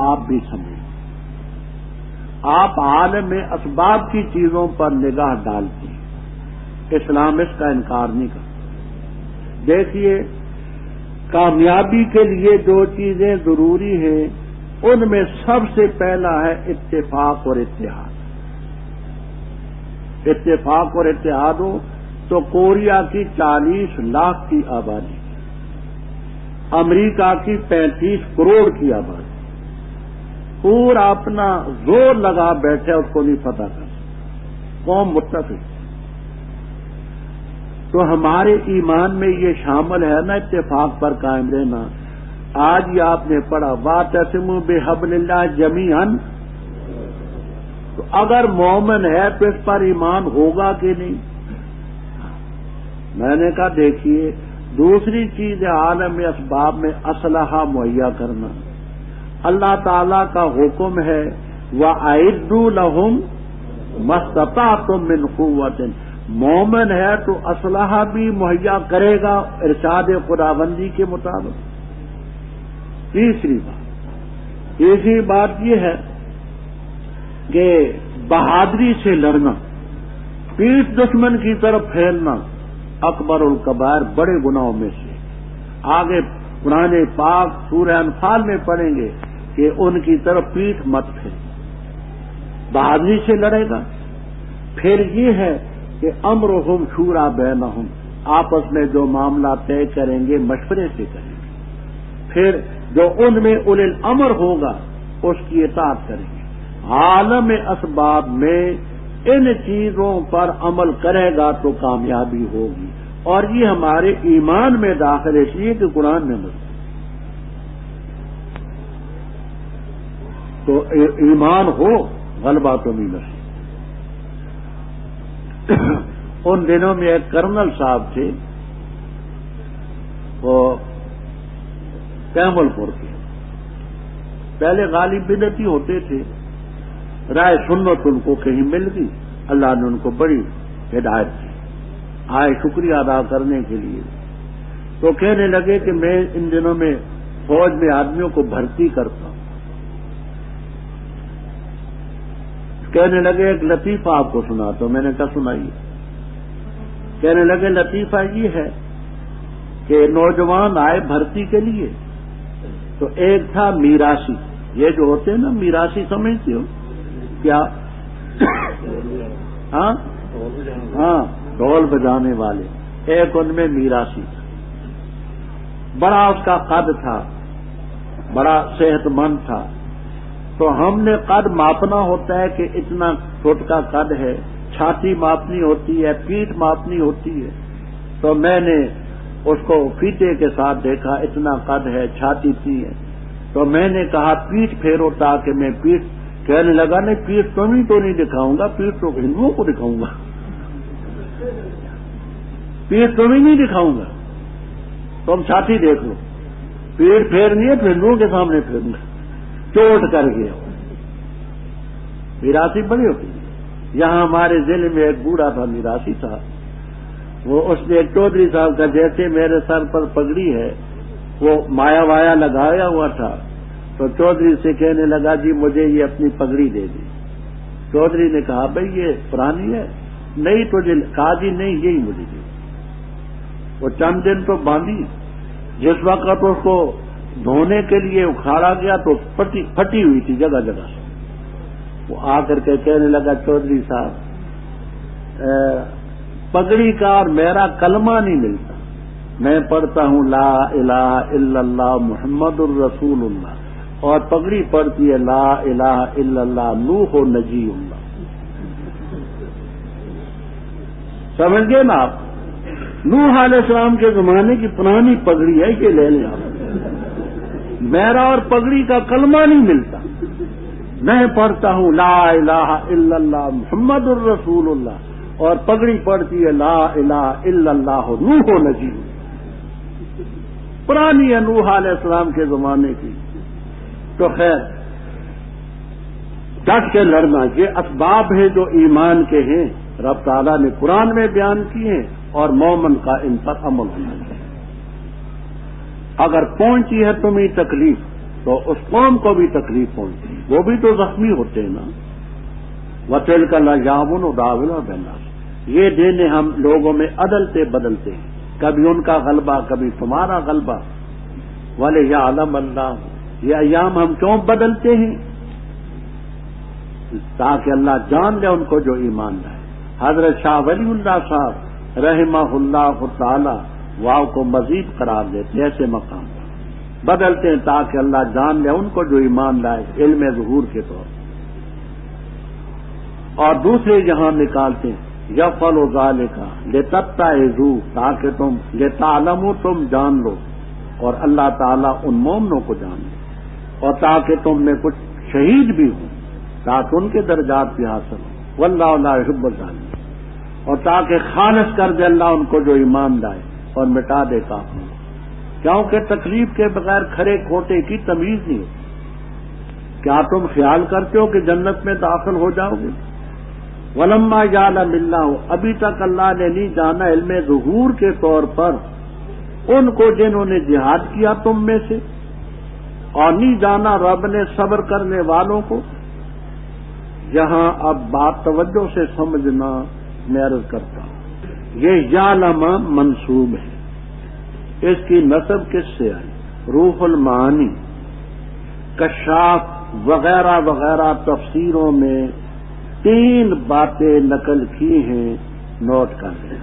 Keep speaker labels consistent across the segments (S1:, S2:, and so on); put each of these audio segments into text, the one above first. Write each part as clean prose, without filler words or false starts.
S1: آپ بھی سمجھیں. آپ عالم اسباب کی چیزوں پر نگاہ ڈالتے ہیں. اسلام اس کا انکار نہیں کرتا. دیکھیے کامیابی کے لیے جو چیزیں ضروری ہیں ان میں سب سے پہلا ہے اتفاق اور اتحاد. اتفاق اور اتحاد ہو تو کوریا کی 40 لاکھ کی آبادی, امریکہ کی 35 کروڑ کی آبادی پورا اپنا زور لگا بیٹھے اس کو نہیں فتح کر سکتے. قوم متفق. تو ہمارے ایمان میں یہ شامل ہے نا اتفاق پر قائم رہنا. آج یہ آپ نے پڑھا واعتصموا بحبل اللہ جمیعا. تو اگر مومن ہے تو اس پر ایمان ہوگا کہ نہیں؟ میں نے کہا دیکھیے دوسری چیز ہے عالم اسباب میں اسلحہ مہیا کرنا. اللہ تعالی کا حکم ہے وَأَعِدُّوا لَهُمْ مَا اسْتَطَعْتُم مِّن قُوَّةٍ. مومن ہے تو اسلحہ بھی مہیا کرے گا ارشاد خداوندی کے مطابق. تیسری بات یہ ہے کہ بہادری سے لڑنا, پیٹھ دشمن کی طرف پھیلنا اکبر الکبائر, بڑے گناہوں میں سے. آگے قرآن پاک سورہ انفال میں پڑھیں گے کہ ان کی طرف پیٹھ مت پھیل. بہادری سے لڑے گا. پھر یہ ہے کہ امرہم شورا بینہم, آپس میں جو معاملہ طے کریں گے مشورے سے کریں گے. پھر جو ان میں اولی الامر ہوگا اس کی اطاعت کریں گے. عالم اسباب میں ان چیزوں پر عمل کرے گا تو کامیابی ہوگی. اور یہ ہمارے ایمان میں داخل ہے, اس لیے کہ قرآن میں مذکور. تو ایمان ہو غلبہ تو نہیں نصیب. ان دنوں میں ایک کرنل صاحب تھے, وہ کیمل پور کے, پہلے غالب بدعتی ہوتے تھے. رائے سنت ان کو کہیں مل گئی, اللہ نے ان کو بڑی ہدایت دی. آئے شکریہ ادا کرنے کے لیے تو کہنے لگے کہ میں ان دنوں میں فوج میں آدمیوں کو بھرتی کرتا ہوں. کہنے لگے ایک لطیفہ آپ کو سناتا ہوں. میں نے کہا سنائیے. کہنے لگے لطیفہ یہ ہے کہ نوجوان آئے بھرتی کے لیے تو ایک تھا میراثی. یہ جو ہوتے ہیں نا میراثی, سمجھتے ہو کیا؟ ہاں ڈھول بجانے والے. ایک ان میں میراثی تھا, بڑا اس کا قد تھا, بڑا صحت مند تھا. تو ہم نے قد ماپنا ہوتا ہے کہ اتنا فٹ کا قد ہے, چھاتی ماپنی ہوتی ہے, پیٹھ ماپنی ہوتی ہے. تو میں نے اس کو فیتے کے ساتھ دیکھا, اتنا قد ہے, چھاتی اتنی ہے. تو میں نے کہا پیٹھ پھیرو تاکہ میں پیٹھ. کہنے لگا نہیں پیٹھ تمہیں تو نہیں دکھاؤں گا, پیٹھ تو ہندوؤں کو دکھاؤں گا. پیٹھ تمہیں نہیں دکھاؤں گا, تم چھاتی دیکھ لو. پیٹھ پھیرنی ہے تو ہندوؤں کے سامنے پھیروں گا. چوٹ کر گیا. میراثی بڑی ہوتی ہے. یہاں ہمارے ضلع میں ایک بوڑھا تھا, میراثی تھا. وہ اس نے ایک چودھری صاحب کا جیسے میرے سر پر پگڑی ہے وہ مایا وایا لگایا ہوا تھا. تو چودھری سے کہنے لگا جی مجھے یہ اپنی پگڑی دے دی. چودھری نے کہا بھائی یہ پرانی ہے. نہیں تو کہا جی نہیں یہی مجھے دی. وہ چند دن تو باندھی. جس وقت اس کو دھونے کے لیے اکھاڑا گیا تو پھٹی ہوئی تھی جگہ جگہ سے. وہ آ کر کے کہنے لگا چودھری صاحب پگڑی کا اور میرا کلمہ نہیں ملتا. میں پڑھتا ہوں لا الہ الا اللہ محمد الرسول اللہ, اور پگڑی پڑتی ہے لا الہ الا اللہ نوح و نجی اللہ. سمجھ گئے نا آپ؟ نوح علیہ السلام کے زمانے کی پرانی پگڑی ہے, یہ لے لیں آپ. میرا اور پگڑی کا کلمہ نہیں ملتا. میں پڑھتا ہوں لا الہ الا اللہ محمد الرسول اللہ, اور پگڑی پڑتی ہے لا الہ الا اللہ نوح و نجی. پرانی ہے نوح علیہ السلام کے زمانے کی. تو خیر ڈٹ کے لڑنا یہ اسباب ہیں جو ایمان کے ہیں, رب تعالیٰ نے قرآن میں بیان کیے ہیں, اور مومن کا ان پر عمل ہونا چاہیے. اگر پہنچی ہے تمہیں تکلیف تو اس قوم کو بھی تکلیف پہنچتی، وہ بھی تو زخمی ہوتے ہیں نا۔ وَتِلْكَ الْأَيَّامُ نُدَاوِلُهَا بَيْنَ النَّاسِ، یہ دن ہم لوگوں میں عدلتے بدلتے ہیں، کبھی ان کا غلبہ کبھی تمہارا غلبہ۔ وَلِيَعْلَمَ اللَّهُ، یہ ایام ہم کیوں بدلتے ہیں؟ تاکہ اللہ جان لے ان کو جو ایمان لائے۔ حضرت شاہ ولی اللہ صاحب رحمہ اللہ تعالی واو کو مزید قرار دیتے ایسے مقام پر بدلتے ہیں تاکہ اللہ جان لے ان کو جو ایمان لائے علم ظہور کے طور پر، اور دوسرے جہاں نکالتے ہیں یفعل ذالک لتتعظوا، تاکہ تم لتعلموا تم جان لو، اور اللہ تعالیٰ ان مومنوں کو جان لے، اور تاکہ تم میں کچھ شہید بھی ہوں تاکہ ان کے درجات بھی حاصل ہوں، واللہ لا یحب الظالمین، اور تاکہ خالص کر دے اللہ ان کو جو ایمان لائے اور مٹا دے کافروں، کیونکہ تکلیف کے بغیر کھرے کھوٹے کی تمیز نہیں ہوتی۔ کیا تم خیال کرتے ہو کہ جنت میں داخل ہو جاؤ گے؟ وَلَمَّا يَعْلَمِ اللَّهُ، ابھی تک اللہ نے نہیں جانا علم ظہور کے طور پر ان کو جنہوں نے جہاد کیا تم میں سے، اور نہیں جانا رب نے صبر کرنے والوں کو۔ یہاں اب بات توجہ سے سمجھنا میں عرض کرتا ہوں، یہ یعلم منصوب ہے، اس کی نسب کس سے آئی؟ روح المعانی، کشاف وغیرہ وغیرہ تفسیروں میں 3 باتیں نقل کی ہیں، نوٹ کر لیں۔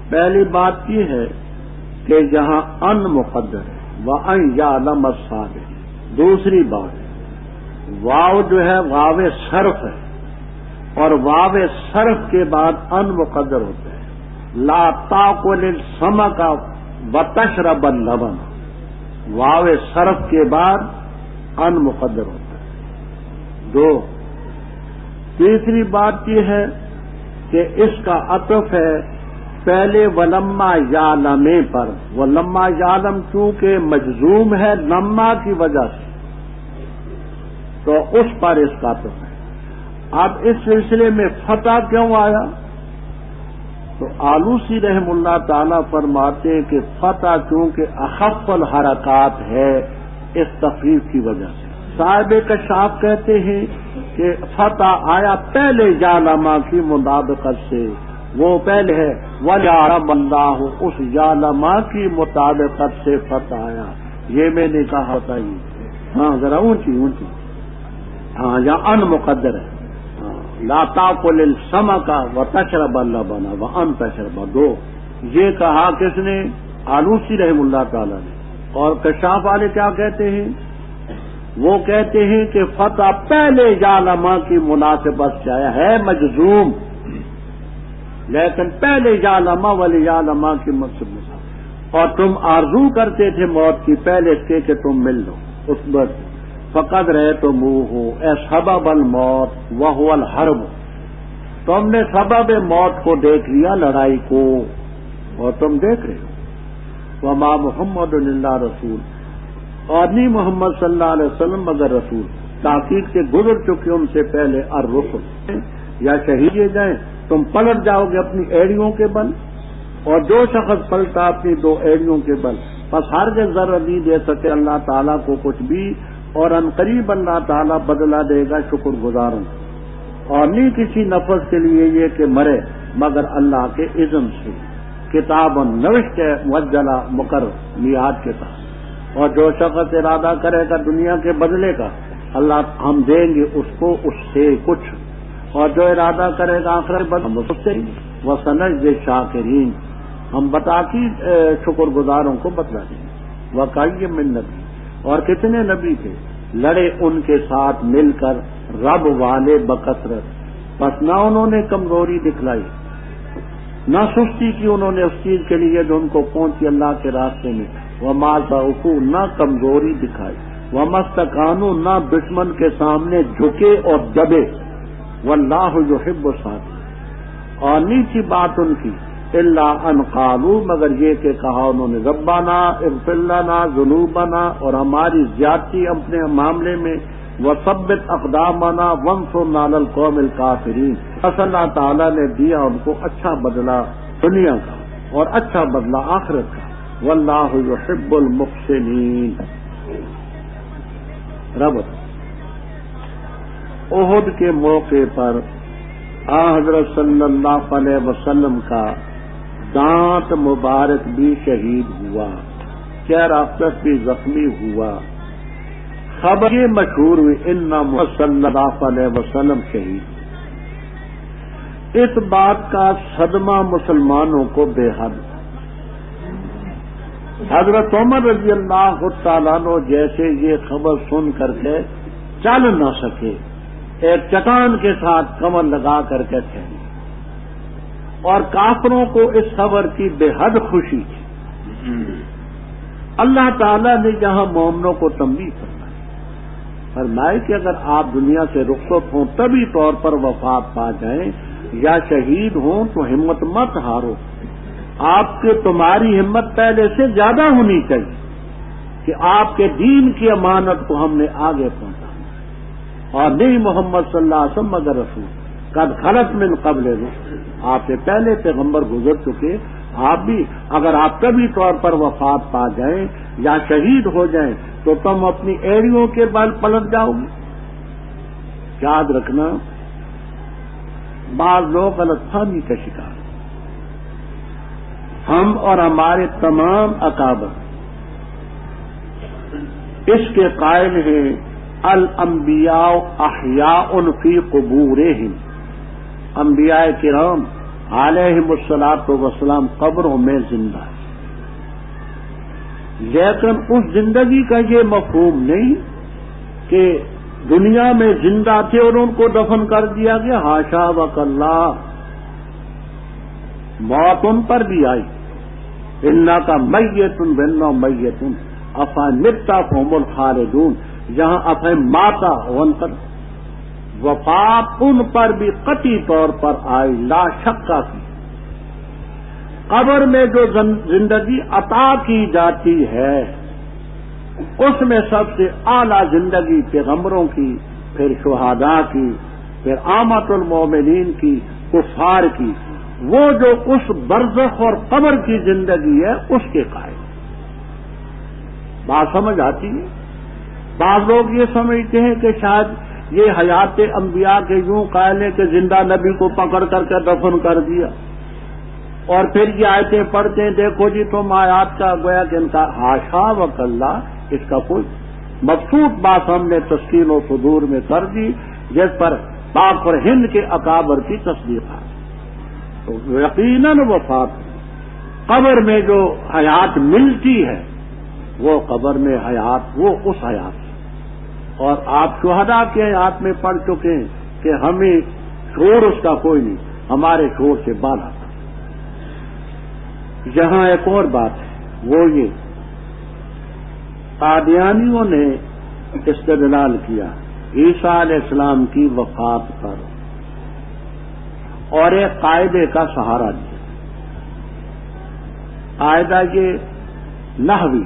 S1: پہلی بات یہ ہے کہ یہاں ان مقدر ہے، وَأَن يَعْلَمَ الصَّابِرِينَ۔ دوسری بات واو جو ہے واو صرف ہے، اور واو صرف کے بعد ان مقدر ہوتا ہے، لا تاکل السمک وتشرب اللبن، واو صرف کے بعد ان مقدر ہوتا ہے۔ 2، تیسری بات یہ ہے کہ اس کا عطف ہے پہلے ولما یعلم پر، ولما یعلم چونکہ مجزوم ہے لما کی وجہ سے تو اس پر اس کا عطف ہے۔ اب اس سلسلے میں فتح کیوں آیا؟ تو آلوسی رحم اللہ تعالی فرماتے ہیں کہ فتح چونکہ اخف الحرکات ہے اس تخفیف کی وجہ سے۔ صاحب کشاف کہتے ہیں کہ فتح آیا پہلے یعلما کی مطابقت سے، وہ پہلے ہے وَلِيَعْلَمَ اللَّهُ، اس یعلما کی مطابقت سے فتح آیا۔ یہ میں نے کہا ہوتا ہی، ہاں ذرا اونچی اونچی، ہاں یہاں ان مقدر ہے، لا تاکل السمک وتشرب اللبن وان تشرب۔ 2 یہ کہا کس نے؟ آلوسی رحم اللہ تعالی نے۔ اور کشاف والے کیا کہتے ہیں؟ وہ کہتے ہیں کہ فتح پہلے یعلما کی مناسبت سے آیا ہے، مجزوم، لیکن پہلے یعلما وَلِيَعْلَمَ کی مناسبت میں، اور تم آرزو کرتے تھے موت کی پہلے اس کے کہ تم مل لو اس وقت۔ فقد رأیتموہ اے سبب الموت وہو الحرب، تم نے سبب موت کو دیکھ لیا، لڑائی کو، اور تم دیکھ رہے ہو۔ وما محمد الا رسول، اور نہیں محمد صلی اللہ علیہ وسلم مگر رسول، تحقیق سے گزر چکے ان سے پہلے الرسل، یا شہید جائیں تم پلٹ جاؤ گے اپنی ایڑیوں کے بل، اور جو شخص پلٹا اپنی 2 ایڑیوں کے بل، بس ہرگز ذرا نہیں دے سکے اللہ تعالیٰ کو کچھ بھی، اور ان قریب اللہ تعالیٰ بدلہ دے گا شکر گزاروں، اور نہیں کسی نفس کے لیے یہ کہ مرے مگر اللہ کے اذن سے، کتاب نوشت ہے مؤجلہ مقرر میعاد کے ساتھ، اور جو شخص ارادہ کرے گا دنیا کے بدلے کا اللہ ہم دیں گے اس کو اس سے کچھ، اور جو ارادہ کرے گا آخرت بدل اس سے وسنجزی الشاکرین، ہم بتا کی شکر گزاروں کو بدلا دیں گے۔ وکأی من نبی، اور کتنے نبی تھے لڑے ان کے ساتھ مل کر رب والے بکثرت، پس نہ انہوں نے کمزوری دکھلائی نہ سستی کی انہوں نے اس چیز کے لیے جو ان کو پہنچی اللہ کے راستے میں، وما ضعفوا، نہ کمزوری دکھائی، وما استکانوا، نہ دشمن کے سامنے جھکے اور دبے، واللہ یحب الصابرین، اور نیچی بات ان کی الا ان قالوا، مگر یہ کہ کہا انہوں نے ربنا اغفر لنا ذنوبنا، اور ہماری زیادتی اپنے معاملے میں، وثبت اقدامنا وانصرنا علی القوم الکافرین، بس اللہ تعالیٰ نے دیا ان کو اچھا بدلہ دنیا کا اور اچھا بدلہ آخرت کا، واللہ یحب المحسنین۔ ربط احد کے موقع پر حضرت صلی اللہ علیہ وسلم کا دانت مبارک بھی شہید ہوا، چہرہ افسر بھی زخمی ہوا، خبر یہ مشہور ہوئی ان محمد صلی اللہ علیہ وسلم شہید۔ اس بات کا صدمہ مسلمانوں کو بے حد، حضرت عمر رضی اللہ تعالیٰ عنہ جیسے یہ خبر سن کر کے چل نہ سکے، ایک چٹان کے ساتھ کمر لگا کر کے تھے، اور کافروں کو اس خبر کی بے حد خوشی تھی۔ اللہ تعالیٰ نے جہاں مومنوں کو تنبیہ فرمائے کہ اگر آپ دنیا سے رخصت ہوں طبی طور پر وفات پا جائیں یا شہید ہوں تو ہمت مت ہارو، آپ کے تمہاری ہمت پہلے سے زیادہ ہونی چاہیے کہ آپ کے دین کی امانت کو ہم نے آگے پہنچانا، اور نہیں محمد صلی اللہ علیہ وسلم مگر رسول قد خلت من قبل رسل، آپ سے پہلے پیغمبر گزر چکے، آپ بھی اگر آپ کبھی طور پر وفات پا جائیں یا شہید ہو جائیں تو تم اپنی ایڑیوں کے بل پلٹ جاؤ گے۔ یاد رکھنا بعض لوگ غلط فہمی کا شکار، ہم اور ہمارے تمام اکابر اس کے قائل ہیں الانبیاء احیاء فی قبورہم، انبیاء کرام علیہم الصلاۃ والسلام قبروں میں زندہ ہے، لیکن اس زندگی کا یہ مفہوم نہیں کہ دنیا میں زندہ تھے اور ان کو دفن کر دیا گیا، حاشا وکلا، موت ان پر بھی آئی، انا کا میتن بنا میتن افان متا فہم الخالدون، جہاں افہم ماتا ان پر وفات ان پر بھی قطعی طور پر آئی، لا شکا کی۔ قبر میں جو زندگی عطا کی جاتی ہے اس میں سب سے اعلیٰ زندگی پیغمبروں کی، پھر شہداء کی، پھر عامۃ المومنین کی، کفار کی، وہ جو اس برزخ اور قبر کی زندگی ہے اس کے قائل۔ بات سمجھ آتی ہے؟ بعض لوگ یہ سمجھتے ہیں کہ شاید یہ حیات انبیاء کے یوں قائل ہے کہ زندہ نبی کو پکڑ کر کے دفن کر دیا، اور پھر یہ آیتیں پڑھتے ہیں دیکھو جی تم آیات کا گویا کہ ان کا حاشا وکلا، اس کا کوئی مبسوط بات ہم نے تسکین و صدور میں کر دی جس پر پاک اور ہند کے اکابر کی تصدیق ہے۔ تو یقیناً وفات قبر میں جو حیات ملتی ہے وہ قبر میں حیات، وہ اس حیات ہے، اور آپ شہداء کے حیات میں پڑھ چکے ہیں کہ ہمیں شور اس کا کوئی نہیں، ہمارے شور سے بالا تھا۔ یہاں ایک اور بات ہے، وہ یہ قادیانیوں نے استدلال کیا عیسیٰ علیہ السلام کی وفات پر اور ایک قاعدے کا سہارا دیا۔ قاعدہ یہ نحوی،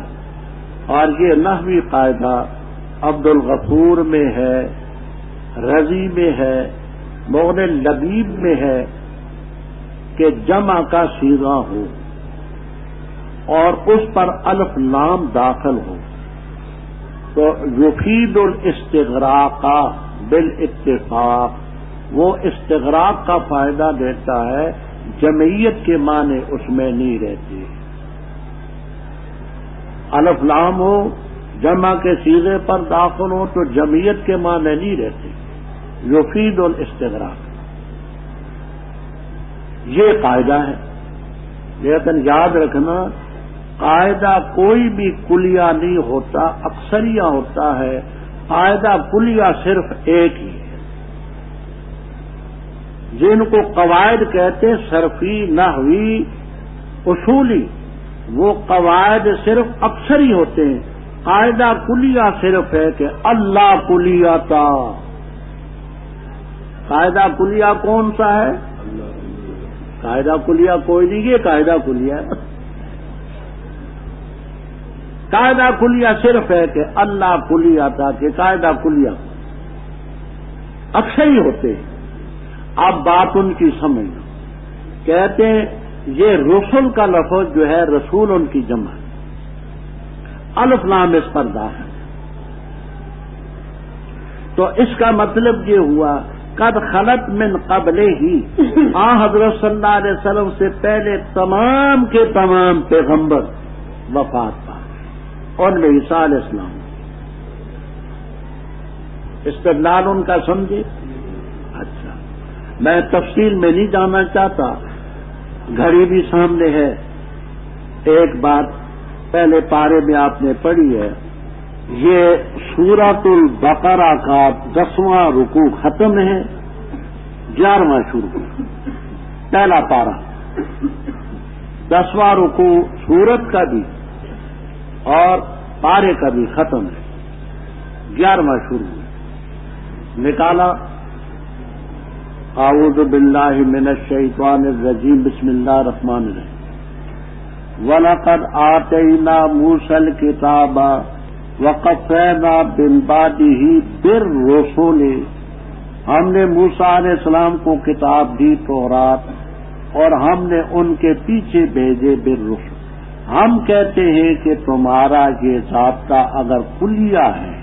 S1: اور یہ نحوی قاعدہ عبد الغفور میں ہے، رضی میں ہے، مغنی لبیب میں ہے کہ جمع کا صیغہ ہو اور اس پر الف لام داخل ہو تو یفید الاستغراق بالاتفاق، وہ استغراق کا فائدہ دیتا ہے، جمعیت کے معنی اس میں نہیں رہتے۔ الف لام ہو، جمع کے صیغے پر داخل ہو تو جمعیت کے معنی نہیں رہتے، یفید الاستغراق، یہ قاعدہ ہے۔ لیکن یاد رکھنا قاعدہ کوئی بھی کلیہ نہیں ہوتا، اکثریہ ہوتا ہے، قاعدہ کلیہ صرف ایک ہی ہے۔ جن کو قواعد کہتے صرفی، نحوی، اصولی، وہ قواعد صرف اکثری ہوتے ہیں، قاعدہ کلیہ صرف ہے کہ اللہ کلیہ تھا۔ قاعدہ کلیہ کون سا ہے؟ قاعدہ کلیہ کوئی نہیں، یہ قاعدہ کلیہ ہے۔ قاعدہ کلیہ صرف ہے کہ اللہ کلیہ تھا، کہ قاعدہ کلیہ اکثری ہوتے ہیں۔ اب بات ان کی سمجھنا، کہتے ہیں یہ رسول کا لفظ جو ہے رسول ان کی جمع ہے، الف لام اس پر داخل، تو اس کا مطلب یہ ہوا قد خلط من قبل ہی حضرت صلی اللہ علیہ وسلم سے پہلے تمام کے تمام پیغمبر وفات پا گئے، ان میں عیسیٰ علیہ السلام۔ استدلال ان کا سمجھے؟ اچھا، میں تفصیل میں نہیں جانا چاہتا، گھڑی بھی سامنے ہے۔ ایک بات پہلے پارے میں آپ نے پڑھی ہے، یہ سورۃ البقرہ کا 10واں رکوع ختم ہے، 11واں شروع، پہلا پارہ، 10واں رکوع سورت کا بھی اور پارے کا بھی ختم ہے، 11واں شروع ہے۔ نکالا، اعوذ باللہ من الشیطان الرجیم، بسم اللہ الرحمن الرحیم۔ وَلَقَدْ آتَيْنَا مُوسَى الْكِتَابَ وَقَفَّيْنَا مِن بَعْدِهِ بِالرُّسُلِ، ہم نے موسیٰ علیہ السلام کو کتاب دی تورات، اور ہم نے ان کے پیچھے بھیجے بالرسل۔ ہم کہتے ہیں کہ تمہارا یہ ضابطہ اگر کلیہ ہے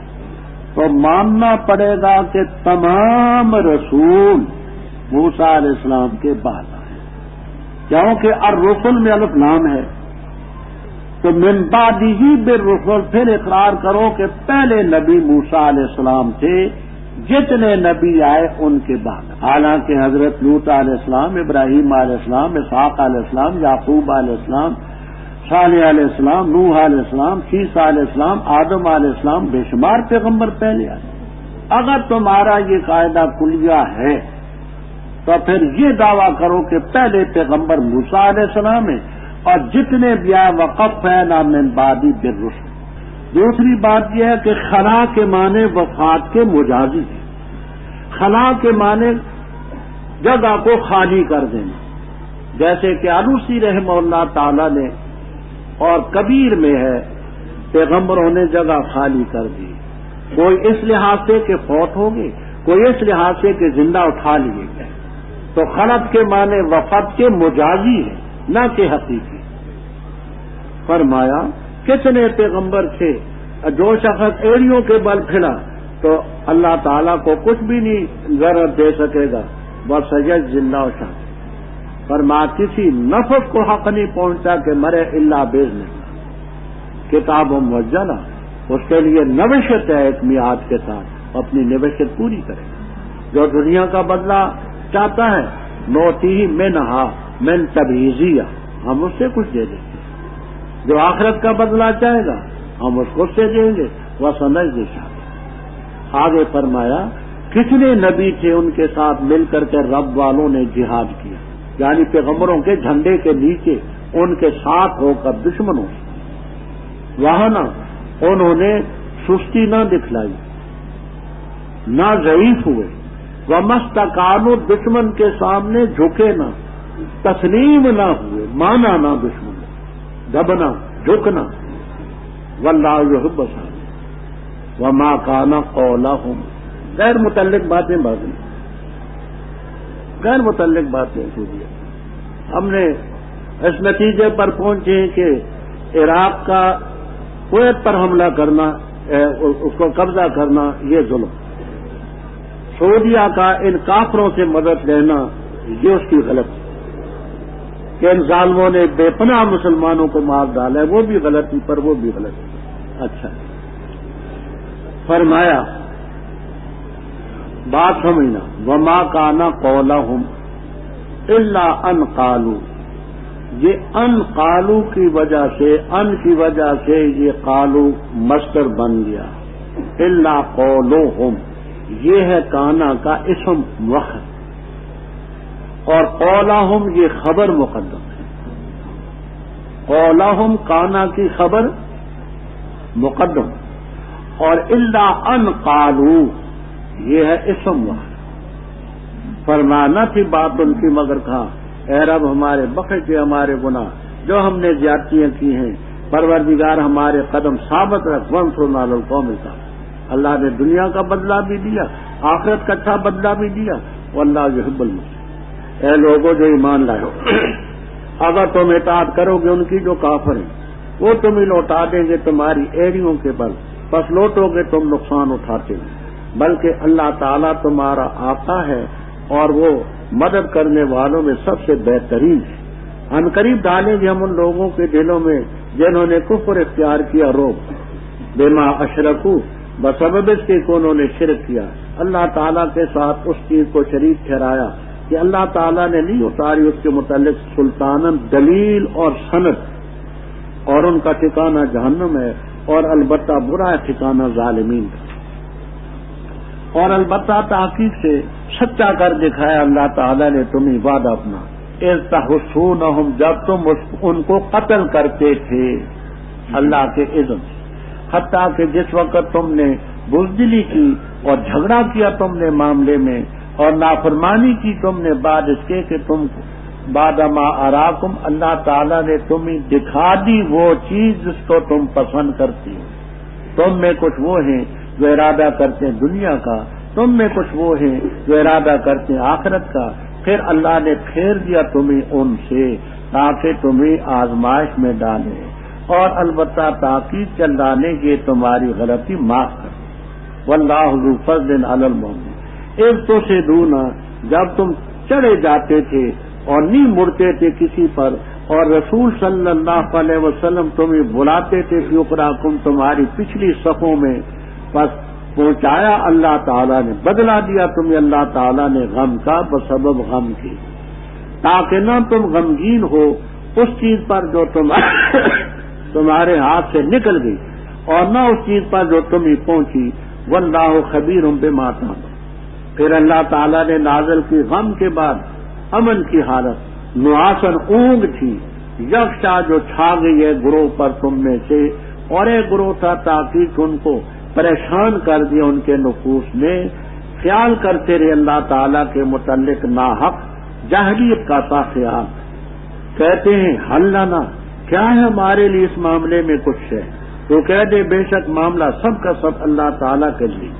S1: تو ماننا پڑے گا کہ تمام رسول موسیٰ علیہ السلام کے بعد آئے، کیونکہ الرسل میں الف لام ہے، تو من بعدہ بالرسل، پھر اقرار کرو کہ پہلے نبی موسیٰ علیہ السلام تھے، جتنے نبی آئے ان کے بعد۔ حالانکہ حضرت لوط علیہ السلام، ابراہیم علیہ السلام، اسحاق علیہ السلام، یعقوب علیہ السلام، صالح علیہ السلام، نوح علیہ السلام، عیسیٰ علیہ السلام، آدم علیہ السلام، بے شمار پیغمبر پہلے آئے۔ اگر تمہارا یہ قاعدہ کلیہ ہے تو پھر یہ دعویٰ کرو کہ پہلے پیغمبر موسیٰ علیہ السلام ہیں، اور جتنے بھی آئے وقفینا من بعدہ بالرسل۔ دوسری بات یہ ہے کہ خلا کے معنی وفات کے مجازی ہیں۔ خلا کے معنی جگہ کو خالی کر دینا، جیسے کہ آلوسی رحمہ اللہ تعالی نے اور کبیر میں ہے، پیغمبروں نے جگہ خالی کر دی، کوئی اس لحاظ سے کہ فوت ہو گئے، کوئی اس لحاظ سے کہ زندہ اٹھا لیے گئے۔ تو خلط کے معنی وفات کے مجازی ہے، نہ کہ حقیقی۔ فرمایا کتنے پیغمبر تھے، جو شخص ایڑیوں کے بل پھلا تو اللہ تعالیٰ کو کچھ بھی نہیں ضرورت دے سکے گا، بس سجد اللہ شاہ۔ فرمایا کسی نفس کو حق نہیں پہنچتا کہ مرے الا باذن اللہ۔ کتاب و موجلہ، اس کے لیے نوشت ہے ایک میعاد کے ساتھ، اپنی نوشت پوری کرے۔ جو دنیا کا بدلہ چاہتا ہے، نوتیہ منہا من تبعیضیہ، ہم اس سے کچھ دے دیں گے۔ جو آخرت کا بدلہ چاہے گا ہم اس کو اس سے دیں گے، وہ سمجھ دے شاہ۔ آگے فرمایا کتنے نبی تھے، ان کے ساتھ مل کر کے رب والوں نے جہاد کیا، یعنی پیغمبروں کے جھنڈے کے نیچے ان کے ساتھ ہو کر دشمنوں سے وہاں نہ انہوں نے سستی نہ دکھلائی، نہ ضعیف ہوئے، ومستقانوا، دشمن کے سامنے جھکے نہ، تسلیم نہ ہوئے، مانا نہ دشمن، دبنا جھکنا۔ واللہ یحب الصابرین وما کان قولہم، غیر متعلق باتیں باقی، غیر متعلق باتیں چھوڑیے۔ ہم نے اس نتیجے پر پہنچے کہ عراق کا کویت پر حملہ کرنا، اس کو قبضہ کرنا، یہ ظلم، سعودیہ کا ان کافروں سے مدد لینا، یہ اس کی غلطی، کہ ان ظالموں نے بے پناہ مسلمانوں کو مار ڈالا ہے، وہ بھی غلطی پر وہ بھی غلطی۔ اچھا، فرمایا بات سمجھنا، وما کان قولہم الا ان قالوا، یہ ان قالوا کی وجہ سے، ان کی وجہ سے یہ قالوا مصدر بن گیا، الا قولہم یہ ہے کانا کا اسم مؤخر، اور قولہم یہ خبر مقدم ہے۔ قولہم کانا کی خبر مقدم، اور الا ان قالوا یہ ہے اسم مؤخر۔ فرمانا تھی بات ان کی مگر کہا، اے رب ہمارے بخش دے ہمارے گناہ جو ہم نے زیادتیاں کی ہیں، پروردگار ہمارے قدم ثابت رکھ، وانصرنا علی القوم الکافرین۔ اللہ نے دنیا کا بدلہ بھی دیا، آخرت کا اچھا بدلہ بھی دیا، واللہ یحب المحسنین۔ اے لوگوں جو ایمان لائے، اگر تم اطاعت کرو گے ان کی جو کافر ہیں، وہ تمہیں لوٹا دیں گے تمہاری ایڑیوں کے بل، بس لوٹو گے تم نقصان اٹھاتے ہیں۔ بلکہ اللہ تعالیٰ تمہارا آقا ہے اور وہ مدد کرنے والوں میں سب سے بہترین ہے۔ ان قریب ڈالیں گے ہم ان لوگوں کے دلوں میں جنہوں نے کفر اختیار کیا روب، بما اشرکو، بسبب اس کے کہ انہوں نے شرک کیا، اللہ تعالیٰ کے ساتھ اس چیز کو شریک ٹھہرایا کہ اللہ تعالیٰ نے نہیں اتاری اس کے متعلق سلطانن دلیل اور سند، اور ان کا ٹھکانہ جہنم ہے، اور البتہ برا ہے ٹھکانہ ظالمین کا۔ اور البتہ تحقیق سے سچا کر دکھایا اللہ تعالیٰ نے تمہیں وعدہ اپنا، اذ تحسونہم، جب تم ان کو قتل کرتے تھے اللہ کے اذن سے، حتیٰ کہ جس وقت تم نے بزدلی کی اور جھگڑا کیا تم نے معاملے میں اور نافرمانی کی تم نے بعد اس کے کہ تم بعد ما اراکم، اللہ تعالیٰ نے تمہیں دکھا دی وہ چیز جس کو تم پسند کرتی ہو۔ تم میں کچھ وہ ہیں جو ارادہ کرتے ہیں دنیا کا، تم میں کچھ وہ ہیں جو ارادہ کرتے ہیں آخرت کا، پھر اللہ نے پھیر دیا تمہیں ان سے تاکہ تمہیں آزمائش میں ڈالے، اور البتہ تاکید چل ڈالنے کی تمہاری غلطی معاف کر دے۔ واللہ ذو فضل علی المؤمنین، ایک تو سے دونا، جب تم چڑھے جاتے تھے اور نہیں مڑتے تھے کسی پر، اور رسول صلی اللہ علیہ وسلم تمہیں بلاتے تھے کہ اقراکم، تمہاری پچھلی صفوں میں، بس پہنچایا اللہ تعالیٰ نے، بدلا دیا تمہیں اللہ تعالیٰ نے غم کا بسبب غم کی، تاکہ نہ تم غمگین ہو اس چیز پر جو تمہارے ہاتھ سے نکل گئی، اور نہ اس چیز پر جو تمہیں پہنچی۔ واللہ خبیر بما تعملون۔ پھر اللہ تعالیٰ نے نازل کی غم کے بعد امن کی حالت، نعاسن اونگ تھی، یکشا جو چھا گئی ہے گروہ پر تم میں سے، اور ایک گروہ تھا تاکہ ان کو پریشان کر دیا ان کے نفوس میں، خیال کرتے رہے اللہ تعالیٰ کے متعلق ناحق جاہلیت کا سا خیال، کہتے ہیں حل لنا، کیا ہے ہمارے لیے اس معاملے میں کچھ ہے؟ تو کہہ دے بے شک معاملہ سب کا سب اللہ تعالیٰ کے لیے،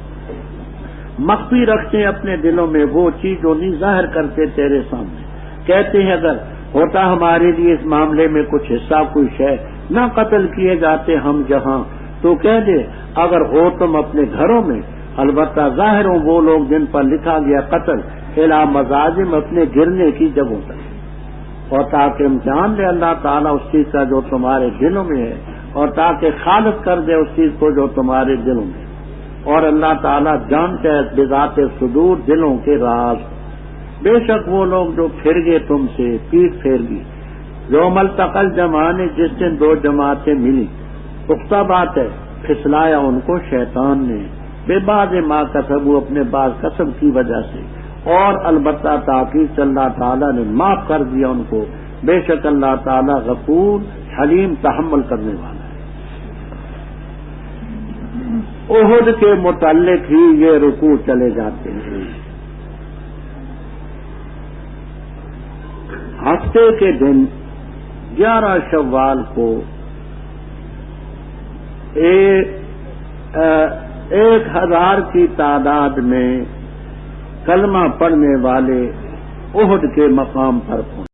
S1: مخفی رکھتے ہیں اپنے دلوں میں وہ چیز جو نہیں ظاہر کرتے تیرے سامنے، کہتے ہیں اگر ہوتا ہمارے لیے اس معاملے میں کچھ حصہ کوئی شے، نہ قتل کیے جاتے ہم جہاں، تو کہہ دے اگر ہو تم اپنے گھروں میں، البتہ ظاہر ہوں وہ لوگ جن پر لکھا گیا قتل، الی مزاجم، اپنے گرنے کی جگہوں تک، اور تاکہ امتحان لے اللہ تعالیٰ اس چیز کا جو تمہارے دلوں میں ہے، اور تاکہ خالص کر دے اس چیز کو جو تمہارے دلوں میں، اور اللہ تعالیٰ جانتے ہیں بذات صدور دلوں کے راز۔ بے شک وہ لوگ جو پھر گئے تم سے، پیٹ پھیر گئی، جو ملتقل جمانے، جس دن دو جماعتیں ملی، پختہ بات ہے پھسلایا ان کو شیطان نے، بے بعض ما کسبوا، اپنے بعض کسب کی وجہ سے، اور البتہ تاکید اللہ تعالیٰ نے معاف کر دیا ان کو، بے شک اللہ تعالیٰ غفور حلیم تحمل کرنے والا ہے۔ احد کے متعلق ہی یہ رکوع چلے جاتے ہیں۔ ہفتے کے دن 11 شوال کو 1000 کی تعداد میں کلمہ پڑھنے والے احد کے مقام پر پہنچے۔